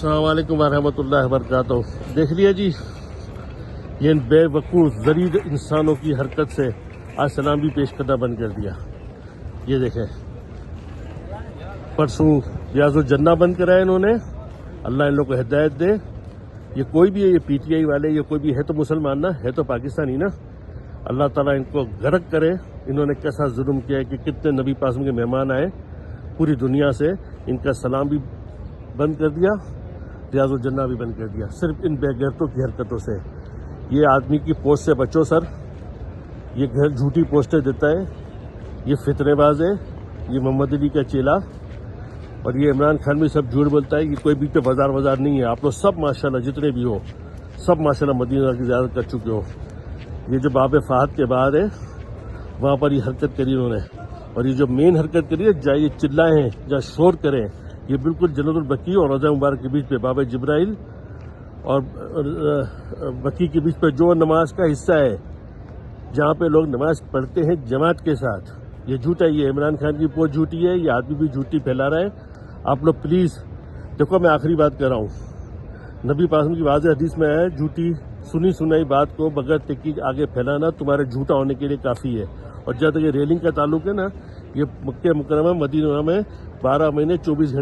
السلام علیکم ورحمۃ اللہ وبرکاتہ۔ دیکھ لیا جی، یہ ان بے وقوف ذلیل انسانوں کی حرکت سے آج سلام بھی پیش کرنا بند کر دیا۔ یہ دیکھیں، پرسوں ریاض الجنہ بند کرایا انہوں نے۔ اللہ ان لوگوں کو ہدایت دے۔ یہ کوئی بھی ہے، یہ پی ٹی آئی والے، یہ کوئی بھی ہے تو مسلمان نا، ہے تو پاکستانی نا۔ اللہ تعالیٰ ان کو غرق کرے۔ انہوں نے کیسا ظلم کیا ہے کہ کتنے نبی پاسم کے مہمان آئے پوری دنیا سے، ان کا سلام بھی بند کر دیا، ریاض الجنہ بھی بند کر دیا، صرف ان بے غیرتوں کی حرکتوں سے۔ یہ آدمی کی پوسٹ سے بچو سر، یہ گھر جھوٹی پوسٹیں دیتا ہے، یہ فتنے باز ہے، یہ محمد علی کا چیلا، اور یہ عمران خان بھی سب جھوٹ بولتا ہے۔ یہ کوئی بھی پہ بازار نہیں ہے۔ آپ لوگ سب ماشاءاللہ جتنے بھی ہو، سب ماشاءاللہ مدینہ کی زیارت کر چکے ہو۔ یہ جو باب فہد کے بعد ہے وہاں پر یہ حرکت کری انہوں نے، اور یہ جو مین حرکت کری ہے جہاں یہ چلائیں، جہاں شور کریں، یہ بالکل جنت البقیع اور روضہ مبارک کے بیچ پہ، باب جبرائیل اور بقیع کے بیچ پہ جو نماز کا حصہ ہے، جہاں پہ لوگ نماز پڑھتے ہیں جماعت کے ساتھ۔ یہ جھوٹا، یہ عمران خان کی پوسٹ جھوٹی ہے، یہ آدمی بھی جھوٹی پھیلا رہا ہے۔ آپ لوگ پلیز دیکھو، میں آخری بات کر رہا ہوں، نبی پاک کی واضح حدیث میں ہے، جھوٹی سنی سنائی بات کو بغیر تحقیق آگے پھیلانا تمہارے جھوٹا ہونے کے لیے کافی ہے۔ اور جہاں تک یہ ریلنگ کا تعلق ہے نا، یہ مکہ مکرمہ مدینہ میں 12 مہینے 24 گھنٹے